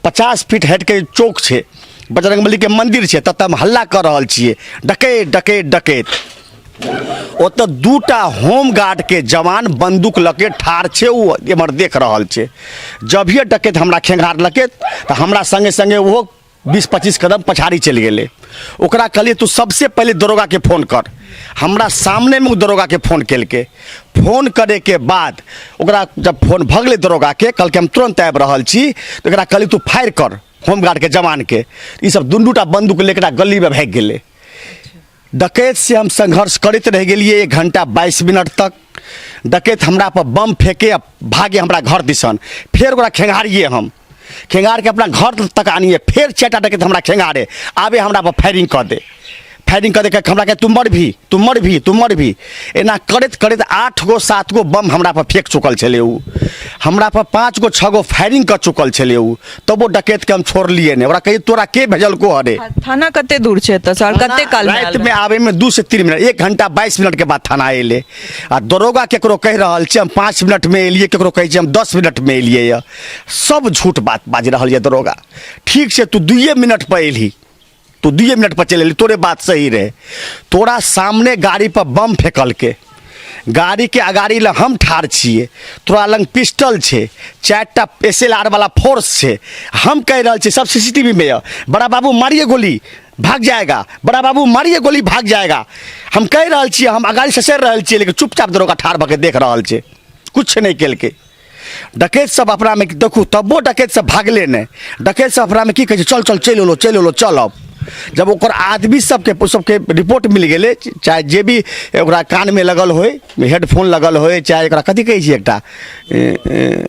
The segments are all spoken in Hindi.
50 फीट हट के चौक है, बजरंगबली के मंदिर है, तब हम हल्ला कर रहा छे डकैत डकैत डकैत। ओतऽ 2टा होमगार्ड के जवान बंदूक लके ठाड़ छे, वो एमहर देख रहा छे। जभिए डकैत हमरा खेंगार लके तो हमरा संगे संगे वो 20-25 कदम पछाड़ी चल गए। ओकरा कहलिए तू सबसे पहले दरोगा के फोन कर। हमरा सामने में दरोगा के फोन के फोन करे के बाद ओकरा जब फोन भगले दरोगा के, कल के हम तुरंत आबि रहल छी, तो ओकरा कहली तू फायर कर होमगार्ड के जवान के। ये सब 2-2टा बंदूक लेकर गली में भाग गए। डकैत से हम संघर्ष करते रह गए 1 घंटा 22 मिनट तक। डकैत हमरा पर बम फेंके, भागे हमरा घर दिसन। फिर ओकरा खेंगारिए, हम खेंगार के अपना घर तक आनिए। फिर 4टा डकैत हमरा खेंगारे, आबे हमरा पर फायरिंग कर दे। फायरिंग कर दे के हमरा के तुम मर भी एना करत करत 8 गो 7 गो बम हमरा पर फेंक चुकल छले। उ हमरा पर 5 गो 6 गो फायरिंग कर चुकल छले। उ तब वो डकैत के हम छोड़ लिए ने। ओकरा कही तोरा के भेजल को हरे। थाना कते दूर छे त सर, कते काल में रात में आवे में 2 से 3 मिनट, 1 घंटा 22 मिनट के बाद थाना एले। आ दरोगा केकरो कह रहल छे हम 5 मिनट में एलिए, केकरो कहे छे हम 10 मिनट में एलिए। सब झूठ बात बाज रहल ये दरोगा। ठीक से तू 2 मिनट पर एली, तू 2 मिनट पर चले, तोरे बात सही रहे। तोरा सामने गाड़ी पर बम फेंकल के, गाड़ी के अगाड़ी ला हम ठाड़ छिए, तोरा लंग पिस्टल छे, 4टा SLR वाला फोर्स छे। हम कह रहल छे सब CCTV में है, बड़ा बाबू मारिए गोली भाग जाएगा, बड़ा बाबू मारिए गोली भाग जाएगा। हम कह रहल छिए, हम अगाड़ी से सर रहल छिए, लेकिन चुपचाप दरोगा ठाड़ भके देख रहल छे, कुछ नहीं केल के। डकैत सब अपना में देखू, तबो डकैत सब भागले ने। डकैत सब अपना में की कहे चल चल चल लो चल। अब जब ओकर आदमी सबके रिपोर्ट मिल गए, चाहे जे भी ओकरा कान में लगल होए, हेडफोन लगल होए, चाहे ओकरा कथी कहे छिए एकटा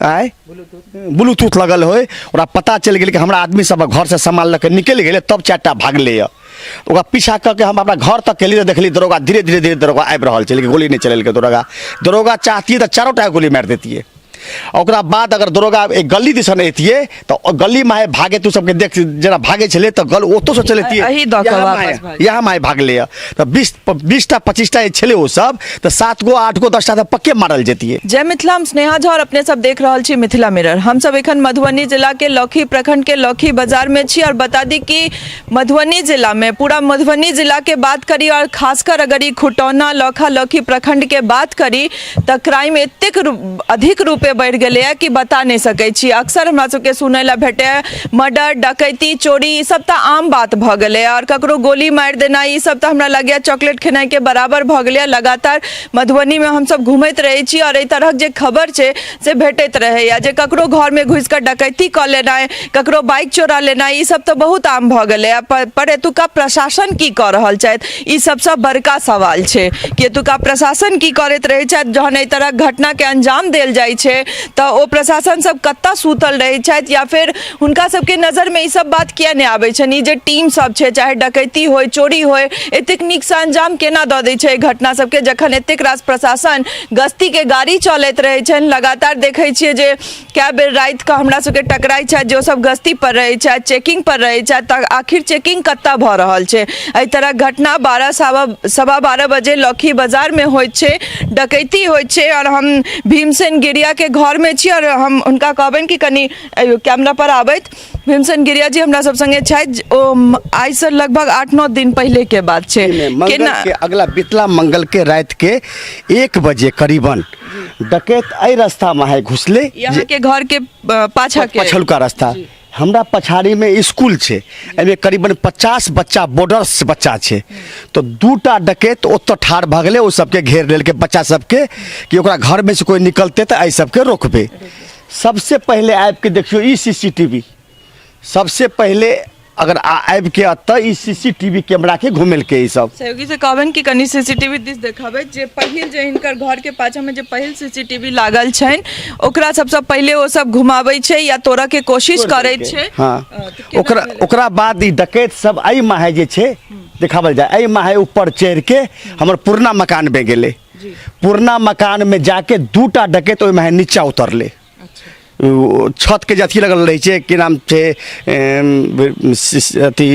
आय ब्लूटूथ लगल होए, ओकरा पता चल गया कि हमरा आदमी सब घर से सामान लेके निकल गए। तब 4टा भागले। ओकरा पीछा करके हम अपना घर तक केली, देखली दरोगा धीरे धीरे दरोगा आबि रहल छे, लेकिन गोली नहीं चलेलकै। दरोगा चाहती तो 4टा गोली मार देती। ओकरा बाद अगर दरोगा एक गली दिसन एतिए तो गली में भागे, तू सबके देख जना भागे छले तो गल ओतो से चलेती यहाँ माए भागले। तो 20टा 25टा छले वो सब, तो 7 गो 8 गो 10टा पक्के मारल जेतिए। जय मिथिला, हम स्नेहा झा और अपने सब देख रहल छी मिथिला मिरर। हम सब एखन मधुबनी जिला के लौखी प्रखंड के लौखी बाजार में छी। और बता दी कि मधुबनी जिला में, पूरा मधुबनी जिला के बात करी और खासकर अगर ये खुटौना लौखा लौखी प्रखंड के बात करी तो क्राइम एतेक अधिक रूपे बढ़ गए है कि बता नहीं सके छी। अक्सर हमरा सबके सुनै ला भेटे मर्डर, डकैती, चोरी, ई सब तो आम बात भ गए। और ककरो गोली मार देना, ई सब तो हमरा लगे चॉकलेट खेनाई के बराबर भ गए। लगातार मधुबनी में हम सब घूमत रहे छी और एहि तरह जे खबर छे से भेटत रहे या जे ककरो घर में घुस कर डकैती कर लेना, ककरो बाइक चोरा लेना, ई सब तो बहुत आम भ गए। पर एतुका प्रशासन की कर रहल छथि, ई सबसे बड़का सवाल छे कि एतुका प्रशासन की करैत रहे छथि। जहन एहि तरह घटना के अंजाम देल जाइ छे तो ओ प्रशासन सब कत्ता सुतल रहे छथि, या फिर हुनका सबके नजर में ई सब बात किया नहीं आबै छनि। जे टीम सब छे, चाहे डकैती होय चोरी होय, एतेक नीक से अंजाम केना दऽ दै छै घटना सबके, जखन एतेक रास प्रशासन गश्ती के गाड़ी चलैत रहे छनि। लगातार देखे छियै जे कए बेर रात के हमरा सबके टकराई छथि, जो सब गश्ती पर रहे छथि, चेकिंग पर रहे छथि। आखिर चेकिंग कत्ता भऽ रहल छै? एहि तरह घटना 12:15 बजे लौखी बाजार में होय छै, डकैती होय छै। और हम भीमसेन गिरिया के घर में छी और हम उनका कहबनि कि कनी कैमरा पर आबैत। भीमसेन गिरिया जी हमरा सब संगे छथि। आज से लगभग 8-9 दिन पहले के बात छे, के अगला बितला मंगल के रात के 1 बजे करीबन डकैत एहि रास्ता में है घुसले, यहाँ के घर के पाछा के पछलुका रास्ता। हमरा पछाड़ी में स्कूल छे, एमे करीबन 50 बच्चा बॉर्डर्स बच्चा छे। तो 2टा डकैत ओतऽ ठाड़ भगले, ओ सबके घेर लेल के बच्चा सबके कि ओकरा घर में से कोई निकलते तो एहि सबके रोकबे। सबसे पहले आबि के देखियो ई CCTV, सबसे पहले अगर आबि के अतः ई CCTV कैमरा के घुमेल के ई सब सहयोगी से कहबन कि कनी CCTV दिस देखाबे। जे पहिल जे हिनकर घर के पाछा में जे पहिल CCTV लागल छन, ओकरा सबसे पहले वो सब घुमाबै छै या तोड़ा के कोशिश करै छै। हाँ, ओकरा बाद ई डकैत सब एहि माहे जे छै देखावल जाए, एहि माहे ऊपर चढ़ के हमर पुरना मकान में गेले। पुरना मकान में जाके 2टा डकैत ओहि माहे नीचा उतरले। छत के अथी लगल रहे छे, कि नाम छे अथी,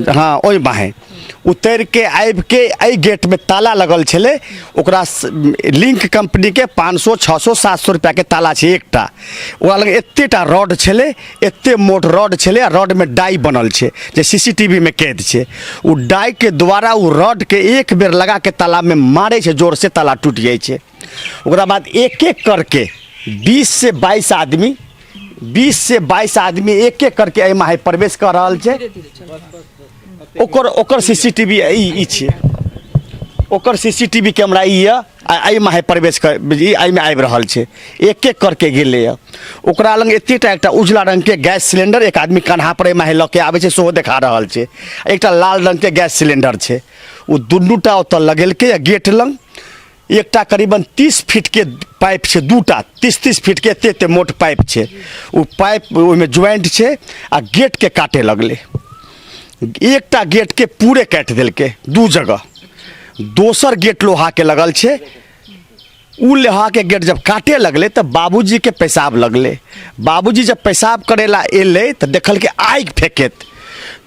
हाँ ओहि माहे उतर के आबि के एहि गेट में ताला लगल छलै ओकरा लिंक कंपनी के 500 600 700 रुपया के ताला छै एकटा ओकरा लग एतेटा रॉड छलै एते मोट रॉड छलै आ रॉड में डाई बनल छै जे सीसीटीवी में कैद छै उ डाई के द्वारा उ रॉड के एक बेर लगा के ताला में मारे छै जोर से ताला टूट जाइ छै ओकरा बाद एक एक करके 20 से 22 आदमी एक एक करके एहिमे प्रवेश कर रहल छै ओकर सीसीटीवी ई छै ओकर सीसीटीवी कैमरा ई यऽ एहिमे प्रवेश कर एहिमे आबि रहल छै एक एक करके गेलै यऽ ओकरा लग एतेटा एकटा उजला रंगके गैस सिलेंडर एक आदमी कन्हा पर एहिमे लऽ के आबै छै सेहो देखा रहल छै एकटा लाल रंगके गैस सिलेंडर छै ओ दुनूटा ओतऽ लगेलकै गेट लग एकटा करीबन 30 फीट के पाइप छै दूटा 30 फीट के एते मोट पाइप छै ओ पाइप ओहिमे ज्वाइंट छै आ गेट के काटे लगलै एकटा गेट के पूरे काटि देलकै दू जगह दोसर गेट लोहा के लगल छै उ लोहा के गेट जब काटे लगले तो बाबूजी के पेशाब लगले बाबूजी जब पेशाब करेला एले तो देखल के आगि फेंकैत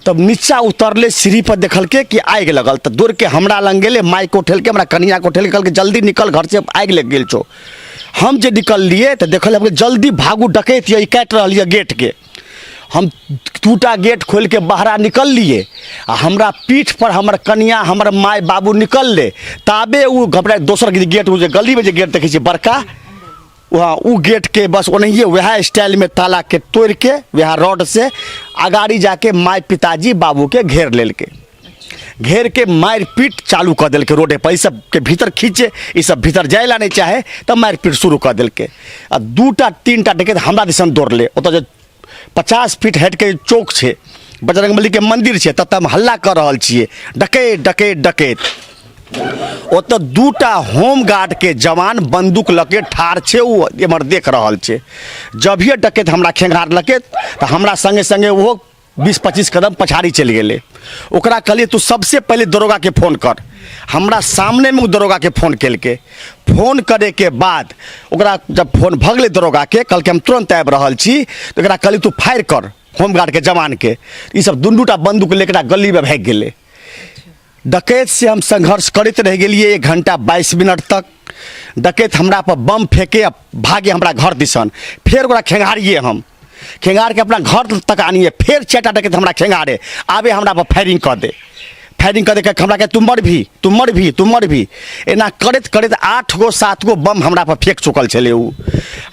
तब नीचा उतरले सीढ़ी पर देखल के कि आगि लगल तो दौड़ के हमरा लग गेले माई को उठेल के हमरा कनिया को उठेल के जल्दी निकल घर से आगि लग गेल छो हम जे निकल लिए तो देखल जल्दी भागू डकैत ये काटि रहल ये गेट के हम दूटा गेट खोल के बाहर निकल लिए आ हमरा पीठ पर हमर कनिया हमर माय बाबू निकल ले ताबे उ घबरा दोसर गेट उ जे गली में जे गेट देखै छी बड़का वहाँ उ गेट के बस ओनहिए वह स्टाइल में ताला के तोड़ के वह रॉड से अगाड़ी जाके माय पिताजी बाबू के घेर लेलके घेर के मार पीट चालू कर दिल के रोडे पर सब के भीतर खींचे ये सब भीतर जाए ला नहीं चाहे तब मार पीट शुरू कर दिल के आ दूटा तीनटा डकैत हमरा दिसन दौड़ ले ओतऽ जे 50 फीट हट के चौक छै बजरंगबली के मंदिर छै ततऽ हम हल्ला कर रहल छियै डकैत डकैत डकैत ओतऽ दूटा होम गार्ड के जवान बंदूक लके ठाड़ छै ओ एमहर देख रहल छै जभिए डकैत हमरा खेंगारलकै तऽ हमरा संगे संगे वो 20-25 कदम पछाड़ी चलि गेलै ओकरा कहलिए तू सबसे पहले दरोगा के फोन कर हमरा सामने में दरोगा के फोन केलकै फोन करे के बाद ओकरा जब फोन भऽ गेलै दरोगा के कहलकै हम तुरंत आबि रहल छी तऽ ओकरा कहलिए तू फायर कर होमगार्ड के जवान के ई सब दुनूटा बंदूक लेकर गली में भागि गेलै डकैत से हम संघर्ष करते रह गेलिए 1 घंटा 22 मिनट तक डकैत हमरा पर बम फेंके भागे हमरा घर दिसन फिर ओकरा खेंगारिए हम खेंगार के अपना घर तक आनिए फिर 4टा डकैत हमरा खेंगारे आबे हमरा पर फायरिंग कर दे हमरा के तुम मर भी एना करैत करैत 8 गो 7 गो बम हमरा पर फेंक चुकल छलै उ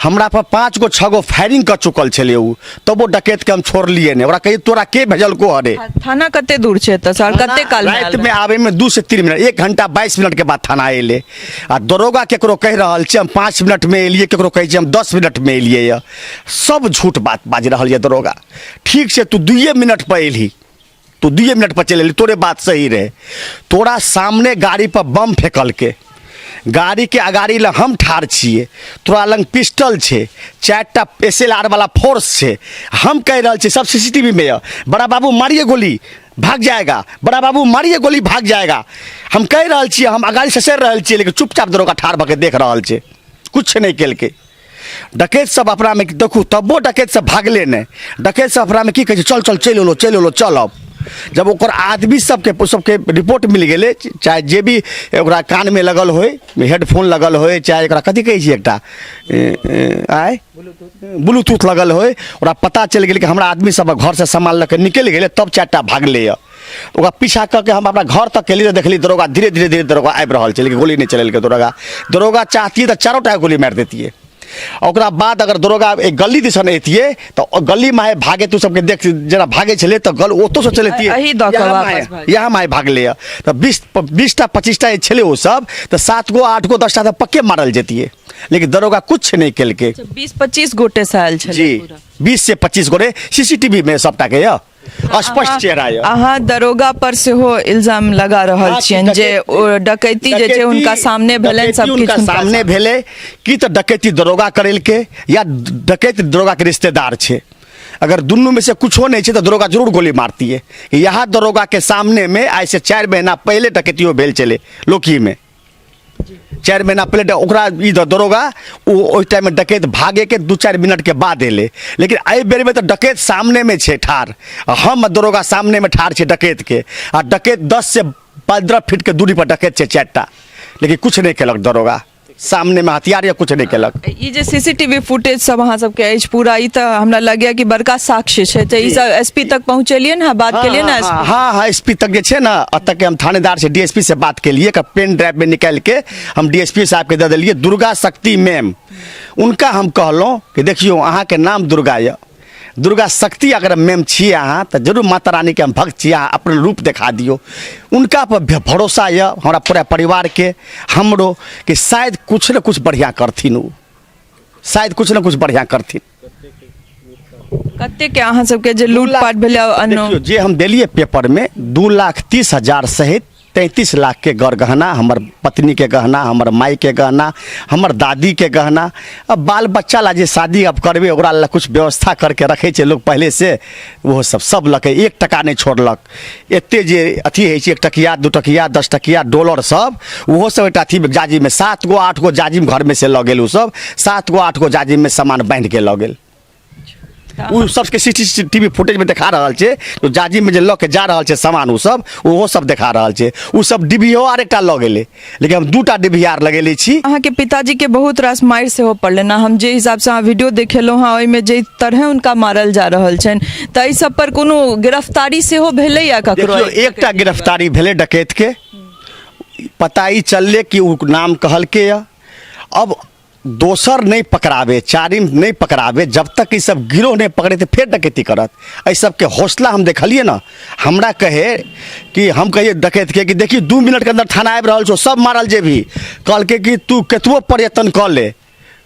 हमरा पर 5 गो 6 गो फायरिंग कर चुकल छलै उ तब वो डकैत के हम छोड़लिए ने ओकरा कही तोरा के भेजल को हरे थाना कते दूर छै त सर कते काल में रात में आवे में 2 से 3 मिनट 1 घंटा 22 मिनट के बाद थाना एले आ दरोगा केकरो कह रहल छै हम 5 मिनट में एलिए केकरो कहै छै हम 10 मिनट में एलिए य सब झूठ बात बाज रहल ये दरोगा ठीक से तू 2 मिनट पर एली तू 2 मिनट पर चले तोरे बात सही रहे तोरा सामने गाड़ी पर बम फेंकल के गाड़ी के अगाड़ी लग हम ठाड़ छिए तोरा लग पिस्टल छै 4टा SLR वाला फोर्स छै हम कह रहल छी सब सीसीटीवी में बड़ा बाबू मारिए गोली भाग जाएगा बड़ा बाबू मारिए गोली भाग जाएगा हम कह रहल छी हम अगाड़ी ससर रहल छी लेकिन चुपचाप दरोगा ठाड़ भऽ के देख रहल छै कुछ नहीं केलकै डकैत सब अपना में देखू तबो डकैत सब भागले नहीं डकैत सब अपना में की कहै छै चल चल अब जब ओकर आदमी सबके रिपोर्ट मिल गए चाहे जे भी ओकरा कान में लगल होय हेडफोन लगल होय चाहे ओकरा कथी कहै छै एकटा ब्लूटूथ लगल होय ओकरा पता चल गेल कि हमरा आदमी सब घर से सामान लऽ के निकलि गेलै तब 4टा भागलै ओकरा पीछा करके हम अपना घर तक केली देखली दरोगा धीरे दरोगा आबि रहल छै लेकिन गोली नहीं चलेलकै दरोगा चाहती तो 4टा गोली मार देतिए ओकरा बाद अगर दरोगा एक गली दिसन एतिए तो गली में भागे तू सबके देख जना भागे छले तो गल ओतो से चलेतिए यहाँ माय भागले तो 20टा 25टा छले वो सब तो 7 गो 8 गो 10टा तो पक्के मारल जेतिए लेकिन दरोगा कुछ नहीं केलके 20-25 गोटे साल छले जी 20 से 25 गोटे सीसीटीवी में सबटा के स्पष्ट चेहरा है अहाँ दरोगा पर से हो इल्जाम लगा रहल छियन जे डकैती जे छै उनका सामने भेलन सब किछ सामने भेले कि तो डकैती दरोगा करेलके या डकैती दरोगा के रिश्तेदार छै अगर दुनू में से कुछ हो नहीं छै तो दरोगा जरूर गोली मारती है यहाँ दरोगा के सामने में आज से 4 महीना पहले डकैतियों भेल चले लोकी में 4 महीना पहले ओकरा ई दरोगा ओहि टाइम में डकैत भागे के 2-4 मिनट के बाद एले, लेकिन एहि बेर में तो डकैत सामने में छे ठार, हम दरोगा सामने में ठार छे डकैत के, आ डकैत 10 से 15 फीट के दूरी पर डकैत छे 4टा, लेकिन कुछ नहीं केलक दरोगा, सामने में हथियार या कुछ नहीं केलक। ई जे सीसीटीवी फुटेज सब अहाँ सबके अछि पूरा, ई तऽ हमरा लगैया कि बड़का साक्ष्य छै, तऽ ई सब एसपी तक पहुँचेलियै ने, बात केलियै ना एसपी? हाँ, एसपी तक जे छे ना, अतः के हम थानेदार से डीएसपी से बात के लिए पेन ड्राइव में निकाल के हम डीएसपी साहब के दे दिलिए। दुर्गा शक्ति मैम, उनका हम कहलौं कि देखियो अहाँ के नाम दुर्गा ये, दुर्गा शक्ति अगर मैम छिए अहाँ तो जरूर माता रानी के हम भक्त छिए, अहाँ अपन रूप दिखा दियो। उनका पर भरोसा है हमारा पूरा परिवार के, हमरो कि शायद कुछ न कुछ बढ़िया करथिन, उ शायद कुछ न कुछ बढ़िया करथिन। कते के अहाँ सबके जे लूटपाट भेलै देखियो जे हम देलिए पेपर में 2,30,000 सहित 33 लाख के गहना, हमर पत्नी के गहना, हमर माई के गहना, हमर दादी के गहना। अब बाल बच्चा ला जे शादी अब करबे ओकरा ला कुछ व्यवस्था करके रखे छे लोग पहले से, वो सब लके 1 टका नहीं छोड़लक। एते जे अथी है 1 टकिया 2 टकिया 10 टकिया डॉलर सब, वो सब एकटा अथी जाजिम में 7 गो 8 गो जाजिम घर में से लऽ गेल, उ सब 7 गो 8 गो जाजिम में सामान बांध के लऽ गेल। उ सबके सीसीटीवी फुटेज में देखा रहल छे, तो जाजिम में जे लऽ के जा रहल छे सामान, उ सब ओहो सब देखा रहल छे। उ सब डिबियो आर एकटा लऽ गेले, लेकिन हम 2टा डिबियार लगेले छी। अहाँ के पिताजी के बहुत रास मार से हो पड़ले ना, हम जे हिसाब से अहाँ वीडियो देखेलो हाँ, ओइ में जे तरह उनका मारल जा रहल छन, त ई सब पर कोनो गिरफ्तारी से हो भेलै या ककरो? देखियो एकटा गिरफ्तारी भेले डकैत के, पता ही चलले कि उ नाम कहल के या। अब दोसर नहीं पकड़ावे, चारिम नहीं पकड़ावे, जब तक ये सब गिरोह नहीं पकड़े तो फिर डकैती करत। ऐ सब के हौसला हम देखलिए ना, हमरा कहे कि हम कहिए डकैत के कि देखिए 2 मिनट के अंदर थाना आबि रहल छो, सब मारल जे भी कल के कि तू केतबो प्रयत्न कर ले,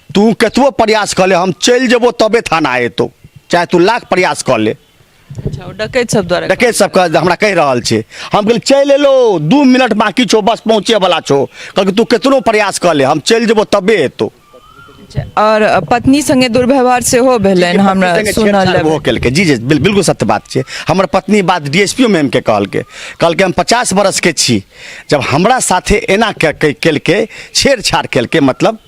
तू केतबो प्रयास कर ले, हम चल जेबो तबे थाना एतो, चाहे तू लाख प्रयास कर ले। अच्छा, डकैत सब द्वारा? डकैत सब का हमरा कह रहल छे, हम कहल चल एलो 2 मिनट बाकी छो, बस पहुंचे वाला छो, कल तू केतनो प्रयास कर ले, हम चल जेबो तबे एतो। और पत्नी संगे दुर्व्यवहार से हो भेलन हमरा सुनल वो केल के। जी बिल्कुल सत्य बात छे। हमर पत्नी बात डीएसपी मैम के कहल के हम 50 बरस के छी, जब हमरा साथे एना केल के छेड़छाड़ केल के, मतलब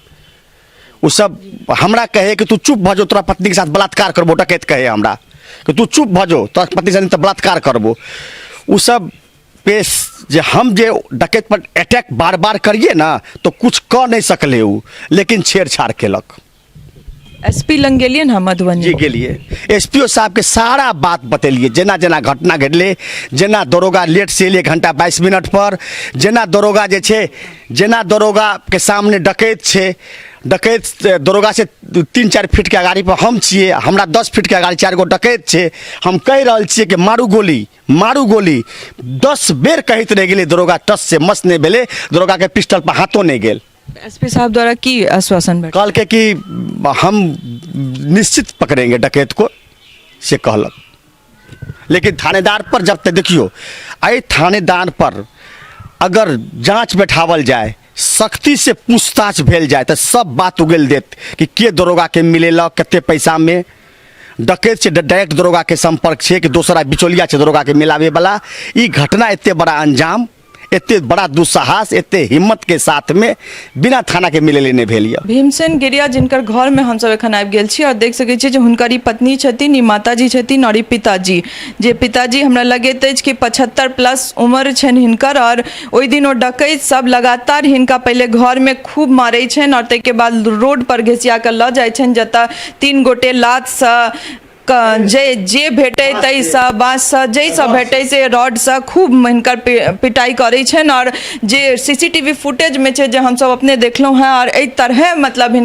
उ सब हमरा कहे कि तू चुप भ जो, तोरा पत्नी के साथ बलात्कार करबो, डकैत कहे हमरा कि तू चुप भ जो, तोरा पत्नी के साथ बलात्कार करबो। उ सब पेश जे हम जे डकैत पर अटैक बार बार करिए ना तो कुछ कह नहीं सकले उ, लेकिन छेड़छाड़ केलक। एसपी लंग गेलिए ना मधुबनी? जी गेलिए, एसपीओ साहब के सारा बात बतेलिए, जेना जेना घटना घटले, जेना दरोगा लेट से 1 घंटा 22 मिनट पर, जेना दरोगा जे छे, जेना दरोगा के सामने डकैत छे, डकैत दरोगा से 3-4 फीट के अगाड़ी पर हम छिए, हमरा 10 फीट के अगाड़ी 4 गो डकैत छे, हम कह रहल छिए कि मारू गोली मारू गोली, 10 बेर कहत रह गेले, दरोगा टस से मस नहीं भेले, दरोगा के पिस्टल पर हाथों नहीं गेल। एसपी साहब द्वारा की आश्वासन भेटल? कल के कि हम निश्चित पकड़ेंगे डकैत को से कहलक, लेकिन थानेदार पर जब तक देखियो आई थानेदार पर अगर जांच बैठावल जाए, सख्ती से पूछताछ भेल जाए तो सब बात उगल देत कि के दरोगा के मिलेला, कते पैसा में। डकैत से डायरेक्ट दरोगा के संपर्क छे कि दोसरा बिचौलिया छे दरोगा के मिलावे वाला। ई घटना एते बड़ा अंजाम, एते बड़ा दुस्साहस, एते हिम्मत के साथ में बिना थाना के मिले लेने भेलिए। भीमसेन गिरिया जिनकर घर में हम सब एखन आबि गेल छी और देख सकै छी जे हुनकर ई पत्नी छथिन, ई माताजी छथिन और ई पिताजी, जे पिताजी हमरा लगैत अछि कि 75 प्लस उम्र छनि हिनकर। और ओहि दिन ओ डकैत सब लगातार हिनका पहले घर में खूब मारै छनि और ताहिके बाद रोड पर घिसिया कऽ लऽ जाइ छनि, जतऽ 3 गोटे लातसँ जे भेटे तैसँ बाँससँ जैसँ भेटे से रॉडसँ खूब हिनकर पिटाई करै छनि। और जे सीसीटीवी फुटेज में छै जे हमसब अपने देखलहुँ हैं, और एहि तरह मतलब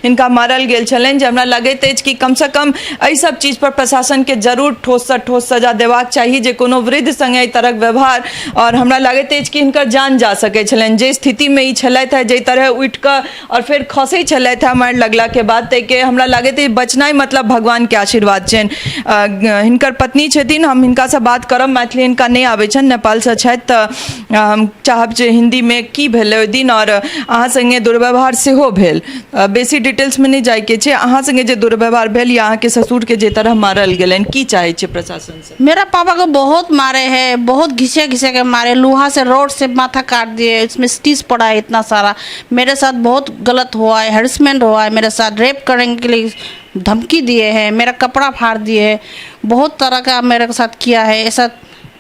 हिनका मारल गेल छलनि जे हमरा लगैत अछि कि कम से कम एहि सब चीज पर प्रशासन के जरूर ठोस से ठोस सजा देबाक चाही, जे कोनो वृद्ध संगे एहि तरहक व्यवहार। और हमरा लगैत अछि कि हिनकर जान जा सकै छलनि, जे स्थिति में ई छलथि है, जे तरह उठि कऽ और फेर खसै छलथि है मारि लगला के बाद, ताहिके हमरा लगैत अछि बचनाइ मतलब भगवान के आशीर्वाद बात छनि हिनकर पत्नी छथिन, हम हिनका से बात करब। मैथिली हिनका नहीं आबै छनि, नेपाल से छथि, तऽ हम चाहब जे हिंदी में की भेलै ओहि दिन और अहाँ संगे दुर्व्यवहार सेहो भेल। बेसी डिटेल्स में नहीं जाइके छै, अहाँ संगे जे दुर्व्यवहार भेल या अहाँ के ससुर के जे तरह मारल गेलनि, की चाहै छै प्रशासन से? मेरा पापा को बहुत मारे हैं, बहुत घिसे घिसे के मारे, लोहा से रोड से माथा काट दिए, इसमें स्टिच पड़ा है इतना सारा। मेरे साथ बहुत गलत हुआ है, हेरसमेंट हुआ है, मेरे साथ रेप करने के लिए धमकी दिए हैं, मेरा कपड़ा फाड़ दिए है, बहुत तरह का मेरे साथ किया है। ऐसा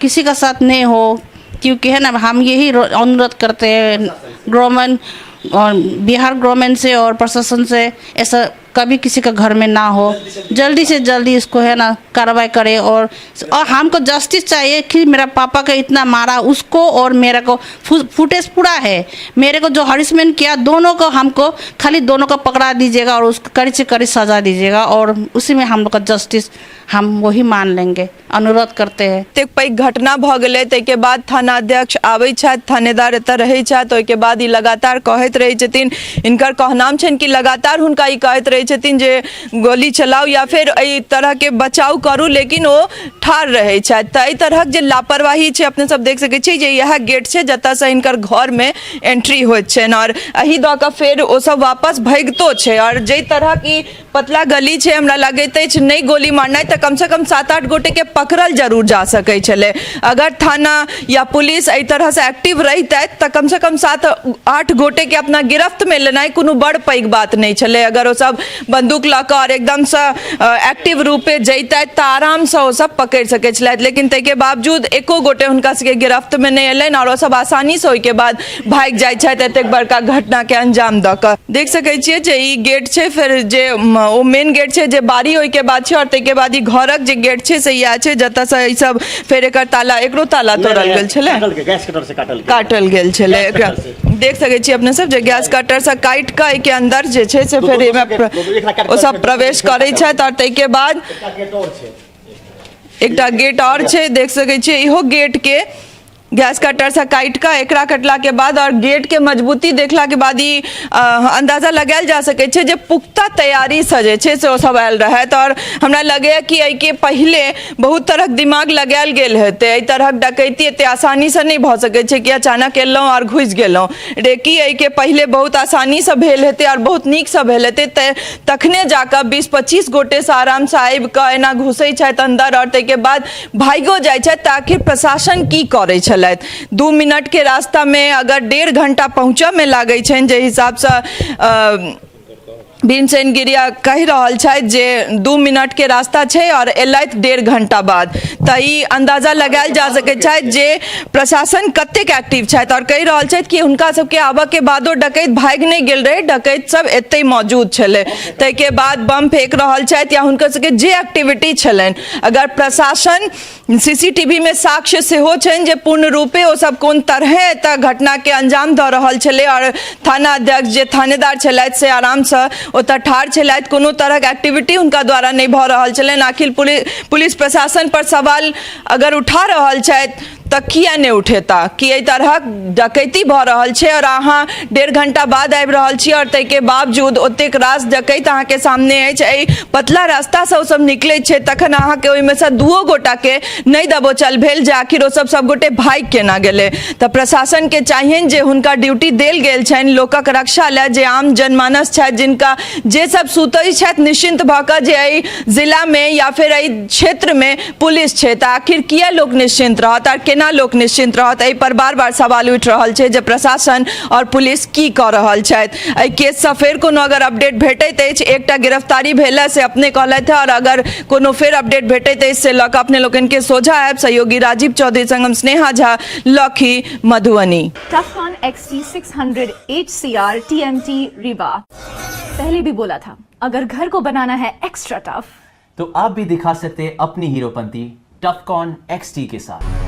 किसी का साथ नहीं हो, क्योंकि है ना हम यही अनुरोध करते हैं गवर्नमेंट और बिहार गवर्नमेंट से और प्रशासन से, ऐसा कभी किसी का घर में ना हो, जल्दी से जल्दी इसको है ना कार्रवाई करे। और हमको जस्टिस चाहिए कि मेरा पापा का इतना मारा उसको और मेरे को फुटेज पूरा है, मेरे को जो हरिसमेंट किया दोनों को, हमको खाली दोनों को पकड़ा दीजिएगा और उसको कड़ी से कड़ी सजा दीजिएगा और उसी में हम लोग का जस्टिस हम वही मान लेंगे, अनुरोध करते हैं। एतेक पैघ घटना भऽ गेलै, ताहिके बाद थानाध्यक्ष आबै छथि, थानेदार एतऽ रहै छथि, ओहिके बाद ई लगातार कहैत रहै छथिन, हिनकर कहनाम छनि कि लगातार हुनका ई कहैत रहै छथिन जे गोली चलाउ या फिर एहि तरह के बचाव करू, लेकिन ओ ठाढ़ रहै छथि। तऽ एहि तरहक जे लापरवाही छै, अपने सब देख सकै छी जे यह गेट छै जतऽ से हिनकर घर में एंट्री होइत छनि और एहि दऽ कऽ फेर ओ सब वापस भागितो छै। और जाहि तरह की पतला गली छै, हमरा लगैत अछि नहीं गोली मारनाइ तऽ कम से कम 7-8 गोटे के पकड़ल जरूर जा सकै छलै। अगर थाना या पुलिस एहि तरह से एक्टिव रहितै तऽ कम से कम 7-8 गोटे के अपना गिरफ्त में लेनाइ कोनो बड़ पैघ बात नहीं छलै। अगर ओ सब बंदूक लऽ कऽ और एकदम से एक्टिव रूपे जैतै तऽ आराम से ओ सब पकड़ि सकै छलथि, लेकिन ताहिके बावजूद एको गोटे हुनका सबके गिरफ्त में नहीं एलनि और ओ सब आसानी से ओहिके बाद भागि जाइ छथि एतेक बड़का घटना के अंजाम दऽ कऽ। देख सकै छियै जे ई गेट छै, फिर जे ओ मेन गेट छै जे बारी ओहिके बाद छै, और ताहिके बाद ई घरक जे गेट छै से इएह छै जतऽ से ई सब फेर एकर ताला, एकरो ताला तोड़ल गेल छलै, गैस कटर से काटल गेल छलै। एकरा देख सकै छी अपने सब जे गैस कटर से काटि कऽ एहिके अंदर जे छै से फेर एहिमे ओ सब प्रवेश करै छथि। और ताहिके बाद एकटा गेट और छै, देख सकै छियै इहो गेट के गैस कटर से काटि कऽ एकरा कटला के बाद और गेट के मजबूती देखला के बाद ई अंदाजा लगायल जा सकै छै जे पुख्ता तैयारी से जे छै से ओ सब आयल रहत। और हमरा लगैया कि एहिके पहिले बहुत तरहक दिमाग लगायल गेल हेतै, एहि तरहक डकैती एते आसानी से नहीं भऽ सकै छै कि अचानक एलहुँ और घुसि गेलहुँ। रेकी एहिके पहिले बहुत आसानी से भेल हेतै और बहुत नीक से भेल हेतै, तखने जाकऽ 20-25 गोटे से आराम से आबि कऽ एना घुसै छथि अंदर और ताहिके बाद भाइगो जाइ छथि। तऽ आखिर प्रशासन की करै छलै? 2 मिनट के रास्ता में अगर 1.5 घंटा पहुँचऽ में लागै छनि, जे हिसाब से भीमसेन गिरिया कहि रहल छथि जे 2 मिनट के रास्ता छै और एलथि 1.5 घंटा बाद, तऽ ई अंदाजा लगायल जा सकै छथि जे प्रशासन कतेक एक्टिव छथि। और कहि रहल छथि कि हुनका सबके आबऽ के बादो डकैत भागि नहीं गेल रहे, डकैत सब एतै मौजूद छलै, ताहिके बाद बम फेंक रहल छथि या हुनकर सबके जे एक्टिविटी छलनि, अगर प्रशासन CCTV में साक्ष्य सेहो छनि जे पूर्ण रूपे ओ सब कोन तरह एतऽ घटना के अंजाम दऽ रहल छलै और थाना अध्यक्ष जे थानेदार छलथि से आराम से ओतऽ ठाढ़ छलथि, कोनो तरहक एक्टिविटी हुनका द्वारा नहीं भऽ रहल छलनि। आखिर पुलिस प्रशासन पर सवाल अगर उठा रहल छथि तऽ किया नहीं उठेता कि एहि तरहक डकैती भऽ रहल छै और अहाँ 1.5 घंटा बाद आबि रहल छी और ताहिके बावजूद ओतेक रास डकैत अहाँके सामने अछि, एहि पतला रास्ता से ओ सब निकलै छै, तखन अहाँके ओहिमे से 2 गोटा के नहीं दबोचल भेल जे आखिर ओ सब गोटे भागि केना गेलै। तऽ प्रशासन के चाहिए जे हुनका ड्यूटी देल गेल छनि लोकक रक्षा लए, जे आम जनमानस छथि जिनका जे सब सुतै छथि निश्चिंत भऽ कऽ जे एहि जिला में या फिर एहि क्षेत्र में पुलिस छै, तऽ आखिर किया लोक निश्चिंत रहत और केना लोक निश्चिंत रहत? एहि पर बार बार सवाल उठि रहल छै जे प्रशासन और पुलिस की कऽ रहल छथि। एहि केस से फेर कोनो अगर अपडेट भेटैत अछि, एकटा गिरफ्तारी भेला से अपने कहलथि, और अगर कोनो फेर अपडेट भेटैत अछि से लऽ कऽ अपने लोकनि के सोझा आयब। सहयोगी राजीव चौधरी संग हम स्नेहा झा, लखी, Madhubani. टफकॉन XT 600 HCR TMT Rewa. पहले भी बोला था, अगर घर को बनाना है एक्स्ट्रा टफ तो आप भी दिखा सकते अपनी हीरोपंती टफकॉन XT के साथ।